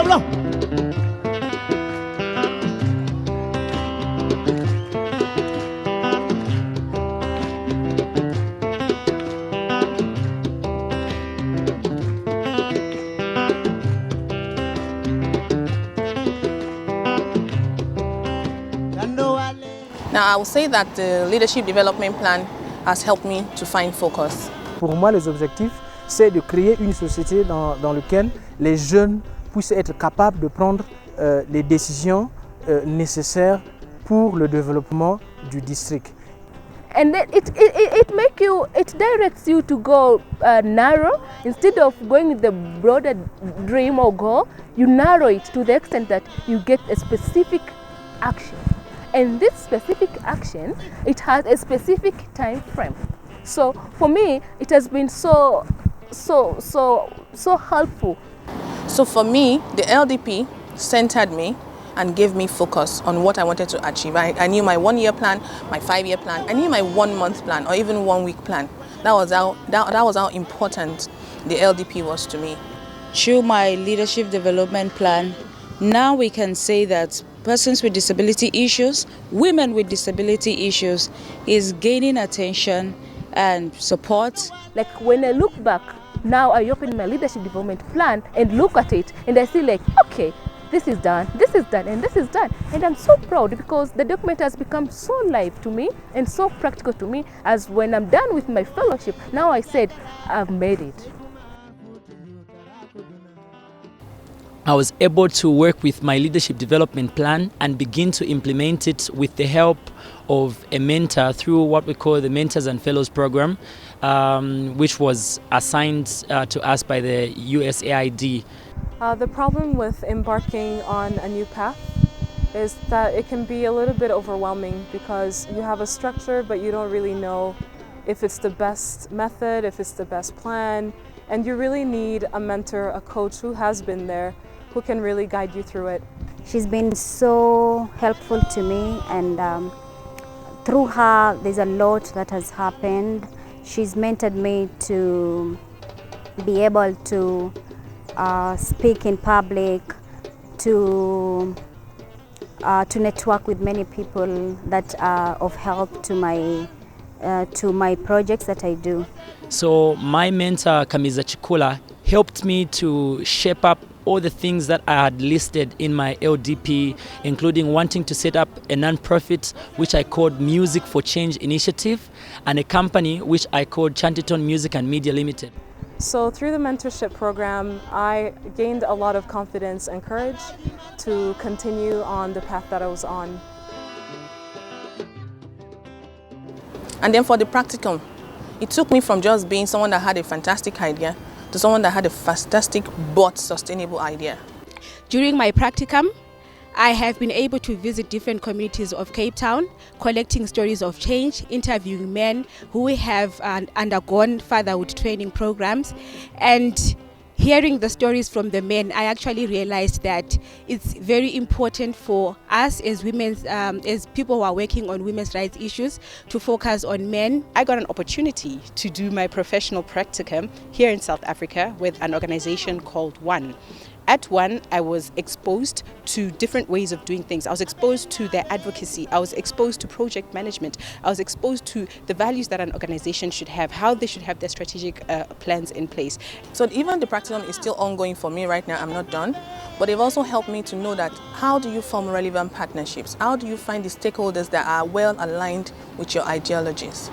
problem. Now, I would say that the leadership development plan has helped me to find focus. Pour moi, les objectifs, c'est de créer une société dans laquelle les jeunes puissent être capables de prendre les décisions nécessaires pour le développement du district. And then it directs you to go narrow. Instead of going with the broader dream or goal, you narrow it to the extent that you get a specific action. And this specific action, it has a specific time frame. So for me, it has been so helpful. So for me, the LDP centered me and gave me focus on what I wanted to achieve. I knew my 1-year plan, my 5-year plan. I knew my 1-month plan or even 1-week plan. That was how important the LDP was to me. Through my leadership development plan, now we can say that persons with disability issues, women with disability issues, is gaining attention and support. Like when I look back, now I open my leadership development plan and look at it and I see like, okay, this is done, and this is done. And I'm so proud because the document has become so live to me and so practical to me, as when I'm done with my fellowship, now I said, I've made it. I was able to work with my leadership development plan and begin to implement it with the help of a mentor through what we call the Mentors and Fellows program, which was assigned to us by the USAID. The problem with embarking on a new path is that it can be a little bit overwhelming because you have a structure but you don't really know if it's the best method, if it's the best plan, and you really need a mentor, a coach who has been there, who can really guide you through it. She's been so helpful to me, and through her there's a lot that has happened. She's mentored me to be able to speak in public, to network with many people that are of help to my projects that I do. So my mentor, Kamiza Chikula, helped me to shape up all the things that I had listed in my LDP, including wanting to set up a non-profit which I called Music for Change Initiative, and a company which I called Chantiton Music and Media Limited. So through the mentorship program, I gained a lot of confidence and courage to continue on the path that I was on. And then for the practicum, it took me from just being someone that had a fantastic idea to someone that had a fantastic but sustainable idea. During my practicum, I have been able to visit different communities of Cape Town, collecting stories of change, interviewing men who have undergone fatherhood training programs, and hearing the stories from the men. I actually realized that it's very important for us as women, as people who are working on women's rights issues, to focus on men. I got an opportunity to do my professional practicum here in South Africa with an organization called One. At One, I was exposed to different ways of doing things. I was exposed to their advocacy. I was exposed to project management. I was exposed to the values that an organization should have, how they should have their strategic plans in place. So even the practicum is still ongoing for me right now. I'm not done. But they've also helped me to know that how do you form relevant partnerships? How do you find the stakeholders that are well aligned with your ideologies?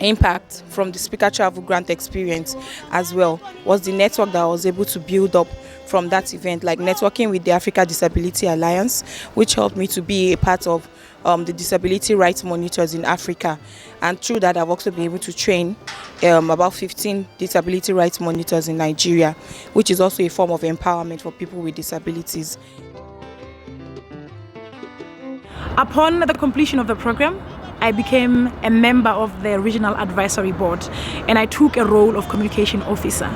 Impact from the Speaker Travel Grant experience as well was the network that I was able to build up from that event, like networking with the Africa Disability Alliance, which helped me to be a part of the disability rights monitors in Africa. And through that, I've also been able to train about 15 disability rights monitors in Nigeria, which is also a form of empowerment for people with disabilities. Upon the completion of the program, I became a member of the Regional Advisory Board, and I took a role of communication officer.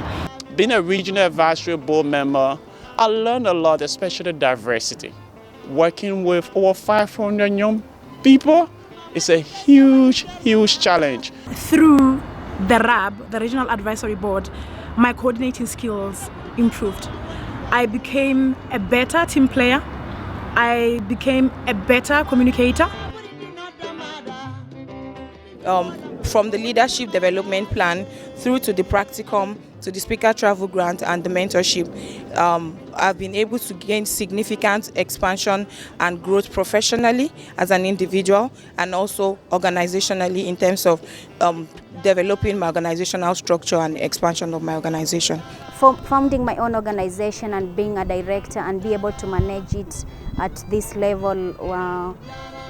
Being a Regional Advisory Board member, I learned a lot, especially diversity. Working with over 500 young people is a huge, huge challenge. Through the RAB, the Regional Advisory Board, my coordinating skills improved. I became a better team player. I became a better communicator. From the leadership development plan through to the practicum, to the speaker travel grant and the mentorship, I've been able to gain significant expansion and growth professionally as an individual and also organizationally in terms of developing my organizational structure and expansion of my organization. Founding my own organization and being a director and be able to manage it at this level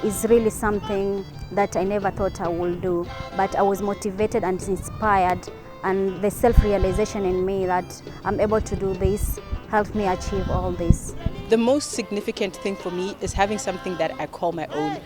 is really something that I never thought I would do, but I was motivated and inspired, and the self-realization in me that I'm able to do this helped me achieve all this. The most significant thing for me is having something that I call my own.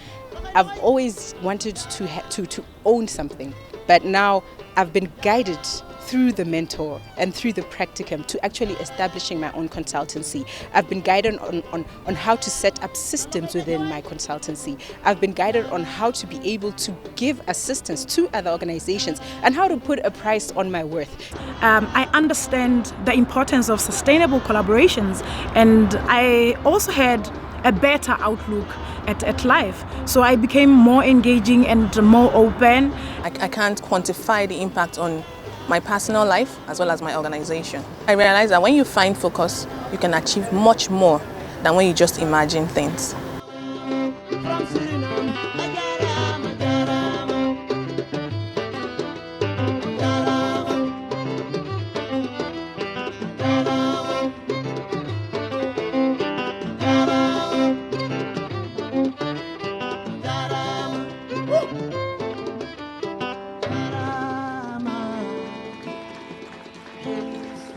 I've always wanted to own something, but now I've been guided through the mentor and through the practicum to actually establishing my own consultancy. I've been guided on how to set up systems within my consultancy. I've been guided on how to be able to give assistance to other organizations and how to put a price on my worth. I understand the importance of sustainable collaborations, and I also had a better outlook at life. So I became more engaging and more open. I can't quantify the impact on my personal life as well as my organization. I realized that when you find focus, you can achieve much more than when you just imagine things.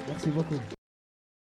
Merci beaucoup.